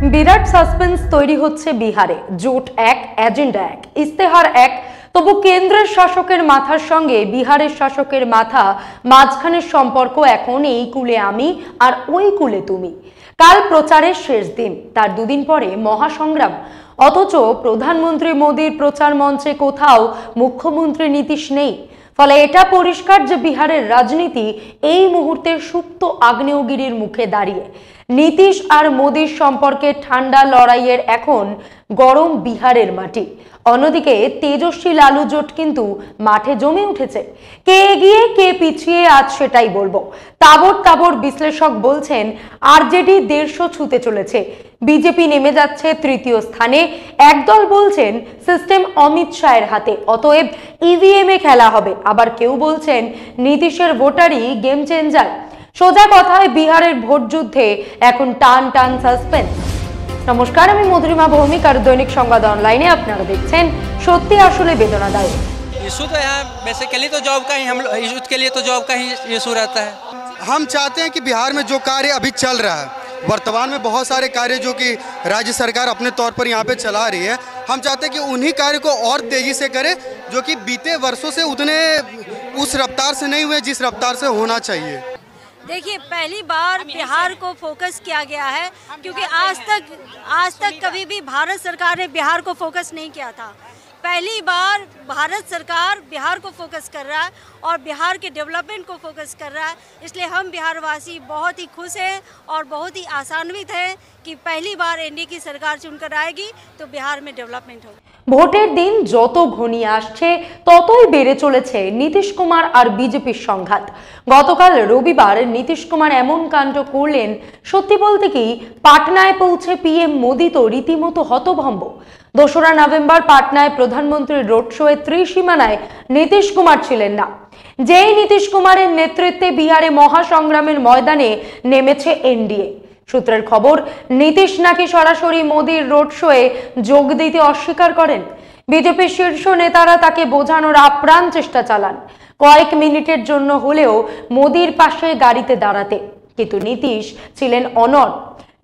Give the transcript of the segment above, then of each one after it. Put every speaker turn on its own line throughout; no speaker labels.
বিরাট suspense তৈরি হচ্ছে বিহারে। জোট এক, এজেন্ডা এক, ইস্তেহার এক, তবু কেন্দ্রের শাসকের মাথার সঙ্গে বিহারের শাসকের মাথা মাঝখানের সম্পর্ক এখন এই কুলে আমি আর ওই কুলে তুমি। কাল প্রচারের শেষ দিন, তার দুদিন পরে মহাসংগ্রাম। অথচ প্রধানমন্ত্রী মোদীর প্রচার মঞ্চে কোথাও মুখ্যমন্ত্রী নীতিশ নেই। ফলে এটা পরিষ্কার যে বিহারের রাজনীতি এই মুহূর্তে সুপ্ত আগ্নেয়গিরির মুখে দাঁড়িয়ে। নীতিশ আর মোদীর সম্পর্কে ঠান্ডা লড়াইয়ের এখন গরম বিহারের মাটি। অন্যদিকে তেজস্বী লালু জোট কিন্তু মাঠে জমে উঠেছে। কে এগিয়ে কে পিছিয়ে আজ সেটাই বলবো। তাবড় তাবড় বিশ্লেষক বলছেন আরজেডি 150 ছুঁতে চলেছে, বিজেপি নেমে যাচ্ছে তৃতীয় স্থানে। একদল বলছেন সিস্টেম অমিত শাহের হাতে, অতএব ইভিএম এ খেলা হবে। আবার কেউ বলছেন নীতিশের ভোটারই গেম চেঞ্জার। সোজা কথায় বিহারের ভোট যুদ্ধে এখন টান টান সাসপেন্স। নমস্কার, আমি মধুরিমা ভৌমিক আর দৈনিক সংবাদ অনলাইনে আপনারা দেখছেন সত্যি আসলে বেদনাদায়ক।
इशू तो यहाँ बेसिकली तो जॉब का ही, हम यूथ के लिए तो जॉब का ही इशू रहता है।
हम चाहते हैं कि बिहार में जो कार्य अभी चल रहा है, वर्तमान में बहुत सारे कार्य जो कि राज्य सरकार अपने तौर पर यहाँ पे चला रही है, हम चाहते हैं कि उन्हीं कार्य को और तेजी से करे जो कि बीते वर्षों से उतने उस रफ्तार से नहीं हुए जिस रफ्तार से होना चाहिए।
देखिए, पहली बार बिहार को फोकस किया गया है, क्योंकि आज तक कभी भी भारत सरकार ने बिहार को फोकस नहीं किया था। पहली बार भारत सरकार बिहार को फोकस कर रहा है और बिहार के डेवलपमेंट को फोकस कर रहा है। इसलिए हम बिहारवासी बहुत ही खुश हैं और बहुत ही आशान्वित हैं कि पहली बार एनडीए की सरकार चुनकर आएगी तो बिहार में डेवलपमेंट होगी।
ভোটের দিন যত ঘনিয়ে আসছে ততই বেড়ে চলেছে নীতিশ কুমার আর বিজেপির সংঘাত। গতকাল রবিবার নীতিশ কুমার এমন কাণ্ড করলেন, সত্যি বলতে কি পাটনায় পৌঁছে পিএম মোদী তো রীতিমতো হতভম্ব। 2রা নভেম্বর পাটনায় প্রধানমন্ত্রীর রোড শোয়ে ত্রিসীমানায় নীতিশ কুমার ছিলেন না। যেই নীতিশ কুমারের নেতৃত্বে বিহারে মহাসংগ্রামের ময়দানে নেমেছে এনডিএ। সূত্রের খবর, নীতিশ নাকি সরাসরি মোদীর রোড শোয়ে যোগ দিতে অস্বীকার করেন। বিজেপির শীর্ষ নেতারা তাকে বোঝানোর আপ্রাণ চেষ্টা চালান কয়েক মিনিটের জন্য হলেও মোদীর পাশে গাড়িতে দাঁড়াতে, কিন্তু নীতিশ ছিলেন অনড়।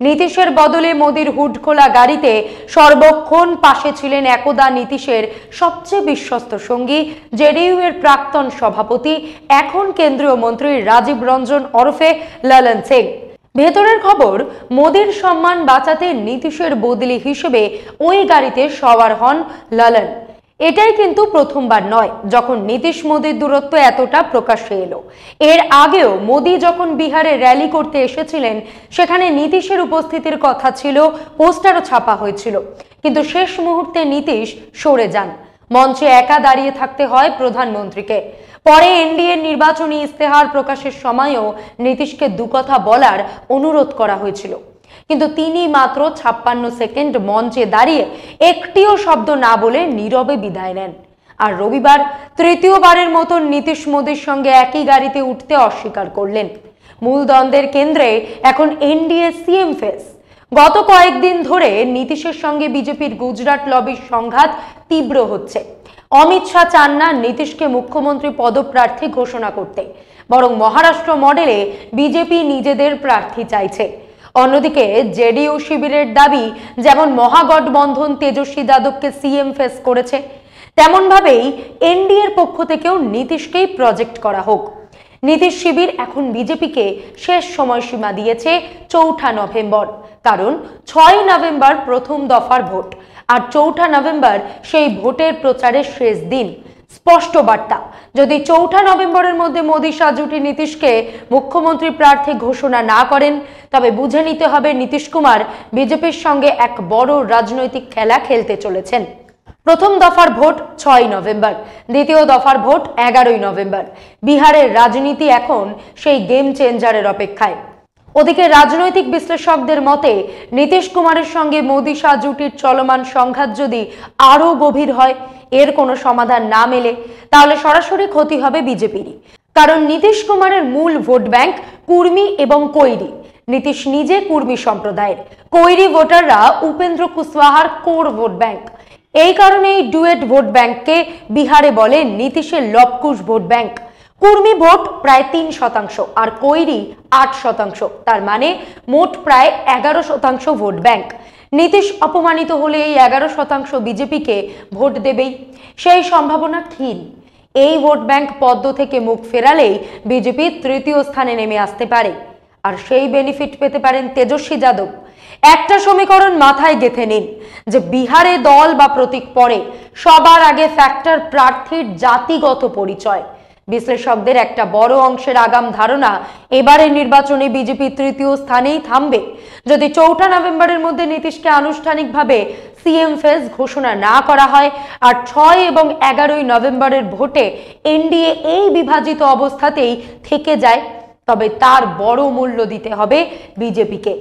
নীতিশের বদলে মোদীর হুড খোলা গাড়িতে সর্বক্ষণ পাশে ছিলেন একদা নীতিশের সবচেয়ে বিশ্বস্ত সঙ্গী, জেডিইউ এর প্রাক্তন সভাপতি, এখন কেন্দ্রীয় মন্ত্রী রাজীব রঞ্জন ওরফে লलन সিং। ভেতরের খবর, মোদীর সম্মান বাঁচাতে নীতিশের বদলি হিসেবে ওই গাড়িতে সওয়ার হন লलन। এটাই কিন্তু প্রথমবার নয় যখন নীতিশ মোদীর দূরত্ব এতটা প্রকাশ্যে এলো। এর আগেও মোদী যখন বিহারে র্যালি করতে এসেছিলেন, সেখানে নীতিশের উপস্থিতির কথা ছিল, পোস্টারও ছাপা হয়েছিল, কিন্তু শেষ মুহূর্তে নীতিশ সরে যান। মঞ্চে একা দাঁড়িয়ে থাকতে হয় প্রধানমন্ত্রীকে। পরে এনডিএ নির্বাচনী ইস্তেহার প্রকাশের সময়ও নীতিশকে দুকথা বলার অনুরোধ করা হয়েছিল, কিন্তু তিনি মাত্র 56 সেকেন্ড মঞ্চে দাঁড়িয়ে একটিও শব্দ না বলে নীরবে বিদায় নেন। আর রবিবার তৃতীয়বারের মতো নীতিশ মোদীর সঙ্গে একই গাড়িতে উঠতে অস্বীকার করলেন। মূল দ্বন্দ্বের কেন্দ্রে এখন এনডিএ সিএম ফেস। গত কয়েকদিন ধরে নীতিশের সঙ্গে বিজেপির গুজরাট লবির সংঘাত তীব্র হচ্ছে। অমিত শাহ চান না নীতিশকে মুখ্যমন্ত্রী পদপ্রার্থী ঘোষণা করতে, বরং মহারাষ্ট্র মডেলে বিজেপি নিজেদের প্রার্থী চাইছে। অন্যদিকে জেডিইউ শিবিরের দাবি, যেমন মহাগঠবন্ধন তেজস্বী যাদবকে সিএম ফেস করেছে, তেমন ভাবেই এনডিএর পক্ষ থেকেও নীতিশকেই প্রজেক্ট করা হোক। নীতিশ শিবির এখন বিজেপিকে শেষ সময়সীমা দিয়েছে 4 নভেম্বর, কারণ 6 নভেম্বর প্রথম দফার ভোট আর 4 নভেম্বর সেই ভোটের প্রচারের শেষ দিন। স্পষ্ট বার্তা, যদি 4 নভেম্বরের মধ্যে মোদী শাহ জুটি নীতিশকে মুখ্যমন্ত্রী প্রার্থী ঘোষণা না করেন, তবে বুঝে নিতে হবে নীতিশ কুমার বিজেপির সঙ্গে এক বড় রাজনৈতিক খেলা খেলতে চলেছেন। প্রথম দফার ভোট 6 নভেম্বর, দ্বিতীয় দফার ভোট 11 নভেম্বর। বিহারের রাজনীতি এখন সেই গেম চেঞ্জারের অপেক্ষায়। ওদিকে রাজনৈতিক বিশ্লেষকদের মতে, নীতিশ কুমারের সঙ্গে মোদী শাহ জুটির চলমান সংঘাত যদি আরো গভীর হয়, এর কোনো সমাধান না মেলে, তাহলে সরাসরি ক্ষতি হবে বিজেপিরই। কারণ নীতিশ কুমারের মূল ভোট ব্যাংক কুর্মী এবং কৈরি। নীতিশ নিজে কুর্মী সম্প্রদায়ের, কৈরি ভোটাররা উপেন্দ্র কুশওয়াহার কোর ভোট ব্যাংক। এই কারণে এই ডুয়েট ভোট ব্যাংককে বিহারে বলে নীতিশের Lavkush vote bank. Kurmi vote প্রায় 3% আর কৈরি 8%, তার মানে মোট প্রায় 11% ভোট ব্যাংক। নীতিশ অপমানিত হলে এই 11% বিজেপিকে ভোট দেবেই, সেই সম্ভাবনা ক্ষীণ। এই ভোট ব্যাংক পদ্ম থেকে মুখ ফেরালেই বিজেপি তৃতীয় স্থানে নেমে আসতে পারে, আর সেই বেনিফিট পেতে পারেন তেজস্বী যাদব। একটা সমীকরণ মাথায় গেঁথে নিন যে বিহারে দল বা প্রতীক পরে, সবার আগে ফ্যাক্টর প্রার্থীর জাতিগত পরিচয়। বিশ্লেষকদের একটা বড় অংশের আগাম ধারণা এবারের নির্বাচনে বিজেপি তৃতীয় স্থানেই থামবে যদি 4 নভেম্বরের মধ্যে নীতিশকে আনুষ্ঠানিকভাবে সিএম ফেজ ঘোষণা না করা হয়, আর 6 এবং 11 নভেম্বরের ভোটে এনডিএ এই বিভাজিত অবস্থাতেই থেকে যায়, তবে তার বড় মূল্য দিতে হবে বিজেপিকে।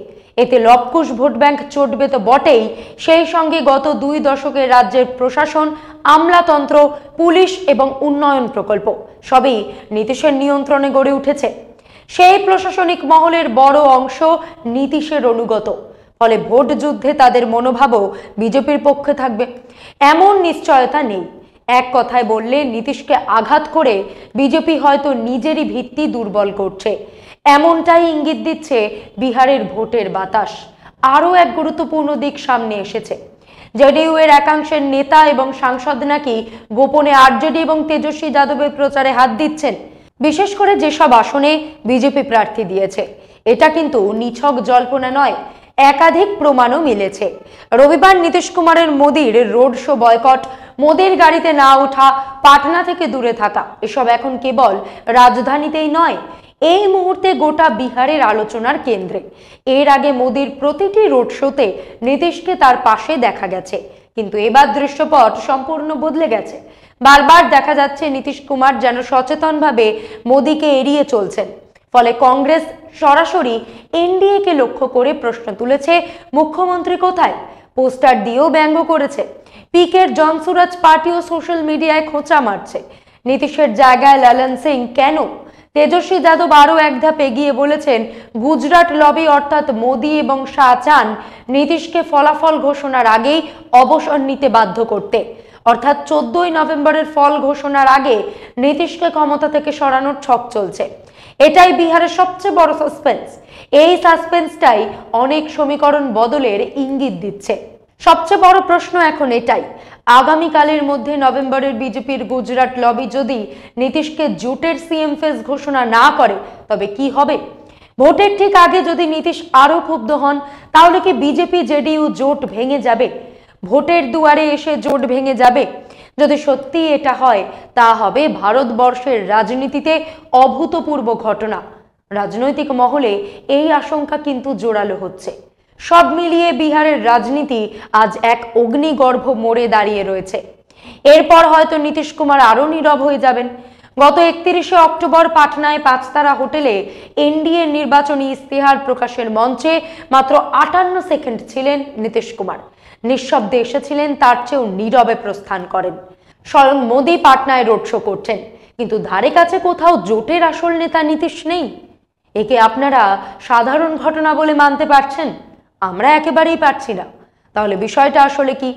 এতে লবকুশ ভোট ব্যাংক চটবে তো বটেই, সেই সঙ্গে গত 2 দশকের রাজ্যের প্রশাসন, আমলাতন্ত্র, পুলিশ এবং উন্নয়ন প্রকল্প সবই নীতিশের নিয়ন্ত্রণে গড়ে উঠেছে। সেই প্রশাসনিক মহলের বড় অংশ নীতিশের অনুগত, ফলে ভোট যুদ্ধে তাদের মনোভাবও বিজেপির পক্ষে থাকবে এমন নিশ্চয়তা নেই। এক কথায় বললে নীতিশকে আঘাত করে বিজেপি হয়তো নিজেরই ভিত্তি দুর্বল করছে, এমনটাই ইঙ্গিত দিচ্ছে বিহারের ভোটের বাতাস। আরও এক গুরুত্বপূর্ণ দিক সামনে এসেছে। জেডিইউ এর একাংশের নেতা এবং সাংসদ নাকি গোপনে আরজেডি এবং তেজস্বী যাদবের প্রচারে হাত দিচ্ছেন, বিশেষ করে যেসব আসনে বিজেপি প্রার্থী দিয়েছে। এটা কিন্তু নিছক জল্পনা নয়, একাধিক প্রমাণও মিলেছে। রবিবার নীতিশ কুমারের মোদির রোড শো বয়কট, মোদির গাড়িতে না ওঠা, পাটনা থেকে দূরে থাকা, এসব এখন কেবল রাজধানীতেই নয়, এই মুহূর্তে গোটা বিহারের আলোচনার কেন্দ্রে। এর আগে মোদির প্রতিটি রোড শোতে নীতিশকে তার পাশে দেখা গেছে, কিন্তু এবার দৃশ্যপট সম্পূর্ণ বদলে গেছে। বারবার দেখা যাচ্ছে নীতিশ কুমার যেন সচেতনভাবে মোদিকে এড়িয়ে চলছেন। ফলে কংগ্রেস সরাসরি এনডিএকে লক্ষ্য করে প্রশ্ন তুলেছে, মুখ্যমন্ত্রী কোথায়? পোস্টার দিয়েও ব্যঙ্গ করেছে। পিকের জনসুরাজ পার্টিও সোশ্যাল মিডিয়ায় খোঁচা মারছে, নীতিশের জায়গায় লালন সিং কেন? তেজস্বী যাদব আরও এক ধাপ এগিয়ে বলেছেন, গুজরাট লবি অর্থাৎ মোদি এবং শাহ চান নীতিশকে ফলাফল ঘোষণার আগেই অবসর নিতে বাধ্য করতে, অর্থাৎ 14 নভেম্বরের ফল ঘোষণার আগে নীতিশকে ক্ষমতা থেকে সরানোর ছক চলছে। এটাই বিহারের সবচেয়ে বড় সাসপেন্স। এই সাসপেন্সটাই অনেক সমীকরণ বদলের ইঙ্গিত দিচ্ছে। সবচেয়ে বড় প্রশ্ন এখন এটাই, আগামীকালের মধ্যে নভেম্বরের বিজেপির গুজরাট লবি যদি নীতিশকে জোটের সিএম ফেজ ঘোষণা না করে, তবে কি হবে? ভোটের ঠিক আগে যদি নীতিশ আরো ক্ষুব্ধ হন, তাহলে কি বিজেপি জেডিইউ জোট ভেঙে যাবে? ভোটের দুয়ারে এসে জোট ভেঙে যাবে? যদি সত্যি এটা হয়, তা হবে ভারতবর্ষের রাজনীতিতে অভূতপূর্ব ঘটনা। রাজনৈতিক মহলে এই আশঙ্কা কিন্তু জোরালো হচ্ছে। সব মিলিয়ে বিহারের রাজনীতি আজ এক অগ্নিগর্ভ মোড়ে দাঁড়িয়ে রয়েছে। এরপর হয়তো নীতিশ কুমার আরো নীরব হয়ে যাবেন। গত 31 অক্টোবর পাটনায় 5 তারা হোটেলে এনডিএ নির্বাচনী ইস্তেহার প্রকাশের মঞ্চে মাত্র 58 সেকেন্ড ছিলেন নীতিশ কুমার। নিঃশব্দে এসেছিলেন, তার চেয়েও নীরবে প্রস্থান করেন। স্বয়ং মোদি পাটনায় রোড শো করছেন, কিন্তু ধারে কাছে কোথাও জোটের আসল নেতা নীতিশ নেই। একে আপনারা সাধারণ ঘটনা বলে মানতে পারছেন? আমরা একেবারেই পারছি না। তাহলে বিষয়টা আসলে কি?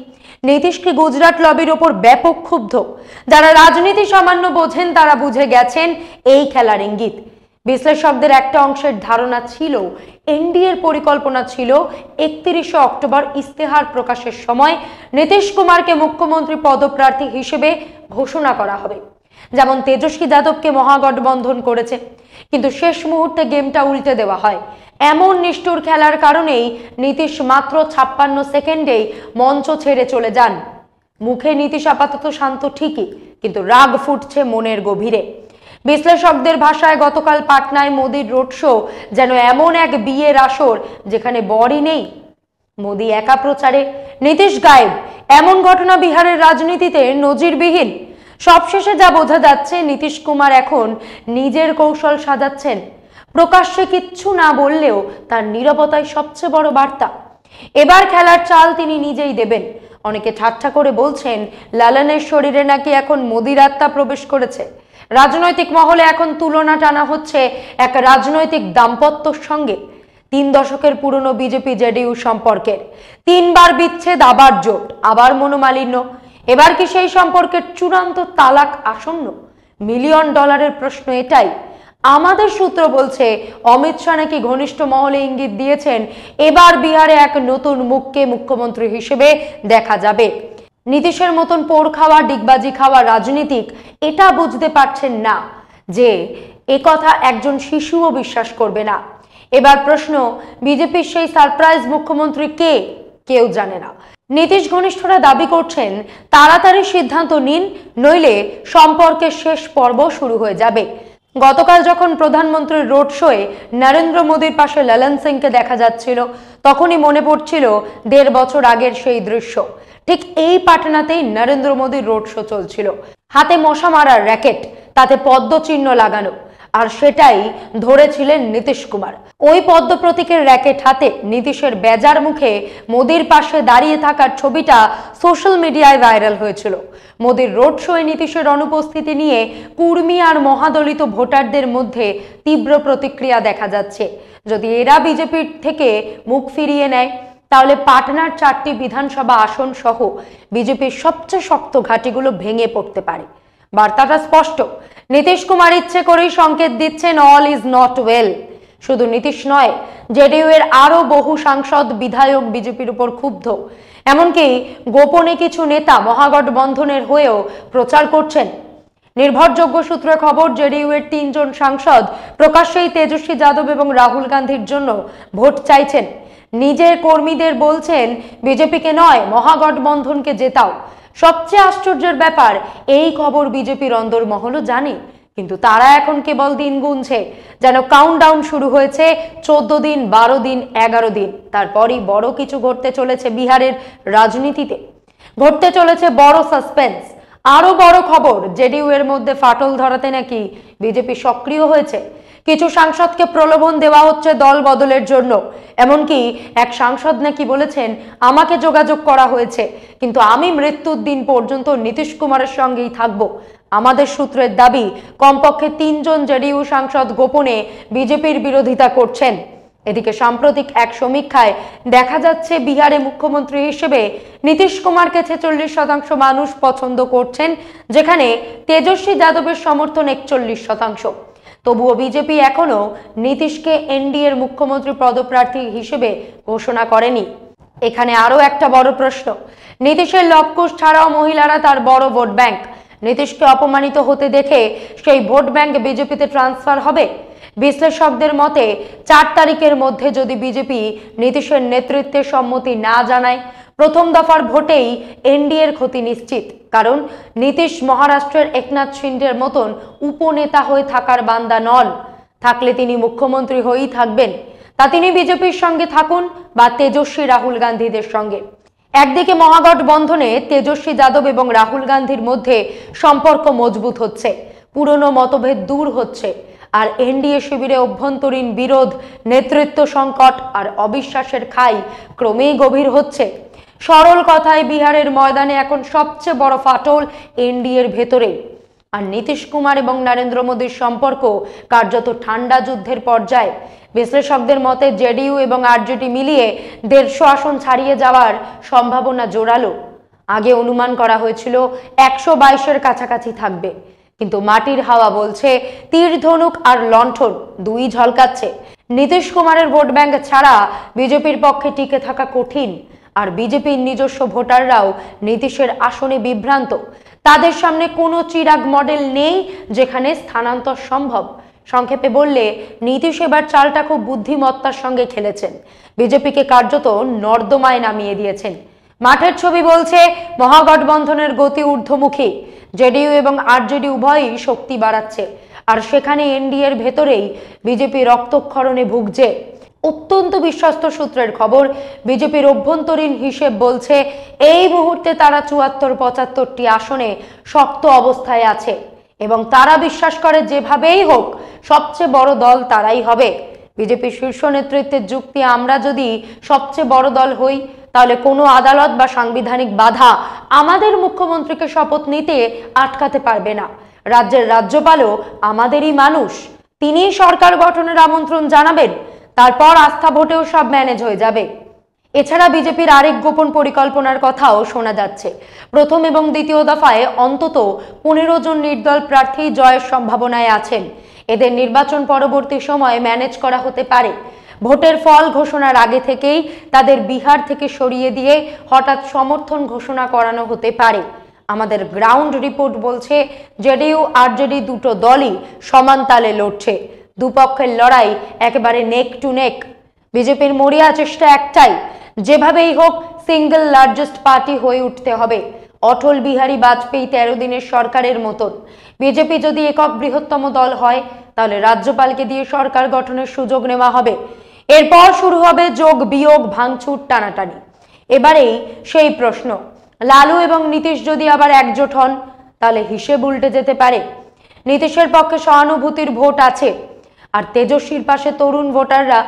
নীতিশকে গুজরাট লবির ওপর ব্যাপক ক্ষুব্ধ। যারা রাজনীতি সামান্য বোঝেন তারা বুঝে গেছেন এই খেলার ইঙ্গিত। বিশ্লেষকদের একটা অংশের ধারণা ছিল, এনডিএর পরিকল্পনা ছিল 31 অক্টোবর ইস্তেহার প্রকাশের সময় নীতিশ কুমারকে মুখ্যমন্ত্রী পদপ্রার্থী হিসেবে ঘোষণা করা হবে, যেমন তেজস্বী যাদবকে মহাগঠবন্ধন করেছে। কিন্তু শেষ মুহূর্তে গেমটা উল্টে দেওয়া হয়। এমন নিষ্ঠুর খেলার কারণেই নীতিশ মাত্র 56 সেকেন্ডেই মঞ্চ ছেড়ে চলে যান। মুখে নীতিশ আপাতত শান্ত ঠিকই, কিন্তু রাগ ফুটছে মনের গভীরে। বিশ্লেষকদের ভাষায় গতকাল পাটনায় মোদির রোড শো যেন এমন এক বিয়ের আসর যেখানে বরই নেই। মোদি একা প্রচারে, নীতিশ গায়েব, এমন ঘটনা বিহারের রাজনীতিতে নজিরবিহীন। সবশেষে যা বোঝা যাচ্ছে, নীতিশ কুমার এখন নিজের কৌশল সাজাচ্ছেন। প্রকাশ্যে কিচ্ছু না বললেও তার নীরবতাই সবচেয়ে বড় বার্তা। এবার খেলার চাল তিনি নিজেই দেবেন। অনেকে ঠাট্টা করে বলছেন, লালনের শরীরে নাকি এখন মোদির আত্মা প্রবেশ করেছে। রাজনৈতিক মহলে এখন তুলনা টানা হচ্ছে এক রাজনৈতিক দাম্পত্যর সঙ্গে। 3 দশকের পুরনো বিজেপি জেডিইউ সম্পর্কের 3 বার বিচ্ছেদ, আবার জোট, আবার মনোমালিন্য। এবার কি সেই সম্পর্কের চূড়ান্ত তালাক আসন্ন? $1 মিলিয়ন প্রশ্ন এটাই। আমাদের সূত্র বলছে অমিত শাহ নাকি ঘনিষ্ঠ মহলে ইঙ্গিত দিয়েছেন এবার বিহারে এক নতুন মুখকে মুখ্যমন্ত্রী হিসেবে দেখা যাবে। নীতিশের মতন পোড় খাওয়া ডিগবাজি খাওয়া রাজনীতিক এটা বুঝতে পারছেন না যে একথা একজন শিশুও বিশ্বাস করবে না। এবার প্রশ্ন, বিজেপির সেই সারপ্রাইজ মুখ্যমন্ত্রী কে? কেউ জানে না। নীতিশ ঘনিষ্ঠরা দাবি করছেন তাড়াতাড়ি সিদ্ধান্ত নিন, নইলে সম্পর্কের শেষ পর্ব শুরু হয়ে যাবে। গতকাল যখন প্রধানমন্ত্রীর রোড শোয়ে নরেন্দ্র মোদীর পাশে লलन সিংকে দেখা যাচ্ছিল, তখনই মনে পড়ছিল 1.5 বছর আগের সেই দৃশ্য। ঠিক এই পাটনাতেই নরেন্দ্র মোদীর রোড শো চলছিল, হাতে মশা মারার র্যাকেট, তাতে পদ্ম চিহ্ন লাগানো, আর সেটাই ধরেছিলেন নীতিশ কুমার। ওই পদ্ম প্রতীকের র্যাকেট হাতে নীতিশের বেজার মুখে মোদীর পাশে দাঁড়িয়ে থাকার ছবিটা সোশ্যাল মিডিয়ায় ভাইরাল হয়েছিল। মোদীর রোড শোয়ে নীতিশের অনুপস্থিতি নিয়ে কুর্মী আর মহাদলিত ভোটারদের মধ্যে তীব্র প্রতিক্রিয়া দেখা যাচ্ছে। যদি এরা বিজেপির থেকে মুখ ফিরিয়ে নেয়, তাহলে পাটনার 4টি বিধানসভা আসন সহ বিজেপির সবচেয়ে শক্ত ঘাঁটিগুলো ভেঙে পড়তে পারে। বার্তাটা স্পষ্ট, নীতিশ কুমার ইচ্ছে করেই সংকেত দিচ্ছেন অল ইজ নট ওয়েল। শুধু নীতিশ নয়, জেডিইউ এর আরো বহু সাংসদ বিধায়ক বিজেপির উপর ক্ষুব্ধ। এমনকি গোপনে কিছু নেতা মহাগঠবন্ধনের হয়েও প্রচার করছেন। নির্ভরযোগ্য সূত্রে খবর, জেডিইউ এর 3 জন সাংসদ প্রকাশ্যেই তেজস্বী যাদব এবং রাহুল গান্ধীর জন্য ভোট চাইছেন। নিজের কর্মীদের বলছেন বিজেপিকে নয়, মহাগঠবন্ধনকে জেতাও। সবচেয়ে আশ্চর্যের ব্যাপার, এই খবর বিজেপির অন্দরমহলও জানে, কিন্তু তারা এখন কেবল দিন গুনছে, যেন কাউন্টডাউন শুরু হয়েছে। 14 দিন, 12 দিন, 11 দিন, তারপরই বড় কিছু ঘটতে চলেছে বিহারের রাজনীতিতে। ঘটতে চলেছে বড় সাসপেন্স। আরো বড় খবর, জেডিইউ এর মধ্যে ফাটল ধরাতে নাকি বিজেপি সক্রিয় হয়েছে। কিছু সাংসদকে প্রলোভন দেওয়া হচ্ছে দল বদলের জন্য। এমনকি এক সাংসদ নাকি বলেছেন, আমাকে যোগাযোগ করা হয়েছে, কিন্তু আমি মৃত্যুর দিন পর্যন্ত নীতিশ কুমারের সঙ্গেই থাকব। আমাদের সূত্রের দাবি, কমপক্ষে 3 জন জেডিইউ সাংসদ গোপনে বিজেপির বিরোধিতা করছেন। এদিকে সাম্প্রতিক এক সমীক্ষায় দেখা যাচ্ছে বিহারে মুখ্যমন্ত্রী হিসেবে নীতিশ কুমারকে 46% মানুষ পছন্দ করছেন, যেখানে তেজস্বী যাদবের সমর্থন 41%। তবুও বিজেপি এখনো নীতিশকে এনডিএর মুখ্যমন্ত্রী পদপ্রার্থী হিসেবে ঘোষণা করেনি। এখানে আরো একটা বড় প্রশ্ন, নীতিশের লবকুশ ছাড়াও মহিলারা তার বড় ভোট ব্যাংক। নীতিশকে অপমানিত হতে দেখে সেই ভোট ব্যাংক বিজেপিতে ট্রান্সফার হবে। বিশ্লেষকদের মতে 4 তারিখের মধ্যে যদি বিজেপি নীতিশের নেতৃত্বে সম্মতি না জানায়, প্রথম দফার ভোটেই এনডিএর ক্ষতি নিশ্চিত। কারণ নীতিশ মহারাষ্ট্রের একনাথ শিন্ডের মতন উপনেতা হয়ে থাকার বান্দা নন। থাকলে তিনি মুখ্যমন্ত্রী হয়েই থাকবেন, তা তিনি বিজেপির সঙ্গে থাকুন বা তেজস্বী রাহুল গান্ধীদের সঙ্গে। একদিকে মহাগঠবন্ধনে তেজস্বী যাদব এবং রাহুল গান্ধীর মধ্যে সম্পর্ক মজবুত হচ্ছে, পুরনো মতভেদ দূর হচ্ছে, আর এনডিএ শিবিরে অভ্যন্তরীণ বিরোধ, নেতৃত্ব সংকট আর অবিশ্বাসের খাই ক্রমেই গভীর হচ্ছে। সরল কথায়, বিহারের ময়দানে এখন সবচেয়ে বড় ফাটল এনডিএর ভেতরে। আর নীতিশ কুমার এবং নরেন্দ্র মোদীর সম্পর্ক কার্যত ঠান্ডা যুদ্ধের পর্যায়ে। বিশ্লেষকদের মতে জেডিইউ এবং আরজেডি মিলিয়ে 150 আসন ছাড়িয়ে যাওয়ার সম্ভাবনা জোরালো। আগে অনুমান করা হয়েছিল 122-এর কাছাকাছি থাকবে, কিন্তু মাটির হাওয়া বলছে তীর ধনুক আর লণ্ঠন দুই ঝলকাচ্ছে। নীতিশ কুমারের ভোট ব্যাংক ছাড়া বিজেপির পক্ষে টিকে থাকা কঠিন। আর বিজেপির নিজস্ব ভোটাররাও নীতিশের আসনে বিভ্রান্ত। তাদের সামনে কোনো চিরাগ মডেল নেই যেখানে স্থানান্তর সম্ভব। সংক্ষেপে বললে, নীতিশ এবার চালটা খুব বুদ্ধিমত্তার সঙ্গে খেলেছেন। বিজেপিকে কার্যত নর্দমায় নামিয়ে দিয়েছেন। মাঠের ছবি বলছে মহাগঠবন্ধনের গতি ঊর্ধ্বমুখী। জেডিইউ এবং আরজেডি উভয়ই শক্তি বাড়াচ্ছে, আর সেখানে এনডিএর ভেতরেই বিজেপি রক্তক্ষরণে ভুগছে। অত্যন্ত বিশ্বস্ত সূত্রের খবর, বিজেপির অভ্যন্তরীণ হিসেব বলছে এই মুহূর্তে তারা 74-75টি আসনে শক্ত অবস্থায় আছে এবং তারা বিশ্বাস করে যেভাবেই হোক সবচেয়ে বড় দল তারাই হবে। বিজেপির শীর্ষ নেতৃত্বের যুক্তি, আমরা যদি সবচেয়ে বড় দল হই, তাহলে কোনো আদালত বা সাংবিধানিক বাধা আমাদের মুখ্যমন্ত্রীকে শপথ নিতে আটকাতে পারবে না। রাজ্যের রাজ্যপালও আমাদেরই মানুষ, তিনিই সরকার গঠনের আমন্ত্রণ জানাবেন, তারপর আস্থা ভোটেও সব ম্যানেজ হয়ে যাবে। এছাড়া বিজেপির আরেক গোপন পরিকল্পনার কথাও শোনা যাচ্ছে। প্রথম এবং দ্বিতীয় দফায় অন্তত 15 জন নির্দল প্রার্থী জয়ের সম্ভাবনায় আছেন। এদের নির্বাচন পরবর্তী সময়ে ম্যানেজ করা হতে পারে। ভোটের ফল ঘোষণার আগে থেকেই তাদের বিহার থেকে সরিয়ে দিয়ে হঠাৎ সমর্থন ঘোষণা করানো হতে পারে। আমাদের গ্রাউন্ড রিপোর্ট বলছে জেডিইউ আরজেডি দুটো দলই সমান তালে লড়ছে। দুপক্ষের লড়াই একেবারে নেক টু নেক। বিজেপির মরিয়া চেষ্টা একটাই, যেভাবেই হোক সিঙ্গেল লার্জেস্ট পার্টি হয়ে উঠতে হবে, অটল বিহারী বাজপেয়ী 13 দিনের সরকারের মতন। বিজেপি যদি একক বৃহত্তম দল হয় তাহলে রাজ্যপালকে দিয়ে সরকার গঠনের সুযোগ নেওয়া হবে। এরপর শুরু হবে যোগ বিয়োগ ভাঙচুর টানাটানি। এবারেই সেই প্রশ্ন, লালু এবং নীতিশ যদি আবার একজোট হন তাহলে হিসেব উল্টে যেতে পারে। নীতিশের পক্ষে সহানুভূতির ভোট আছে আর তেজস্বীর পাশে তরুণ ভোটাররা।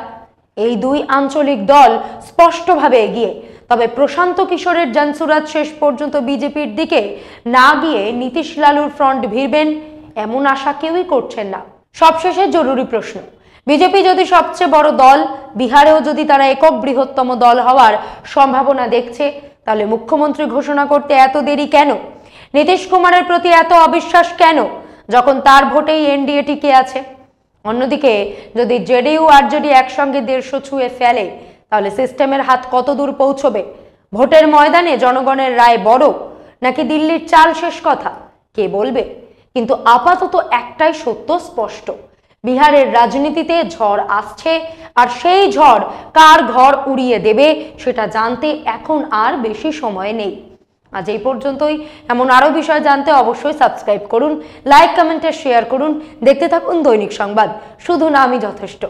এই দুই আঞ্চলিক দল স্পষ্টভাবে এগিয়ে। তবে প্রশান্ত কিশোরের জানসুরাত শেষ পর্যন্ত বিজেপির দিকে না গিয়ে নীতিশ লালুর ফ্রন্ট ভিড়বেন এমন আশা কেউই করছেন না। সবশেষে জরুরি প্রশ্ন, বিজেপি যদি সবচেয়ে বড় দল, বিহারেও যদি তারা একক বৃহত্তম দল হওয়ার সম্ভাবনা দেখছে, তাহলে মুখ্যমন্ত্রী ঘোষণা করতে এত দেরি কেন? নীতিশ কুমারের প্রতি এত অবিশ্বাস কেন, যখন তার ভোটেই এনডিএ টিকে আছে? অন্যদিকে যদি জেডিইউ আরজেডি একসঙ্গে 150 ছুঁয়ে ফেলে তাহলে সিস্টেমের হাত কত দূর পৌঁছবে? ভোটের ময়দানে জনগণের রায় বড় নাকি দিল্লির চাল শেষ কথা, কে বলবে? কিন্তু আপাতত একটাই সত্য স্পষ্ট, বিহারের রাজনীতিতে ঝড় আসছে, আর সেই ঝড় কার ঘর উড়িয়ে দেবে সেটা জানতে এখন আর বেশি সময় নেই। আজ এই পর্যন্তই। এমন আরো বিষয় জানতে অবশ্যই সাবস্ক্রাইব করুন, লাইক কমেন্টে শেয়ার করুন। দেখতে থাকুন দৈনিক সংবাদ, শুধু নামই যথেষ্ট।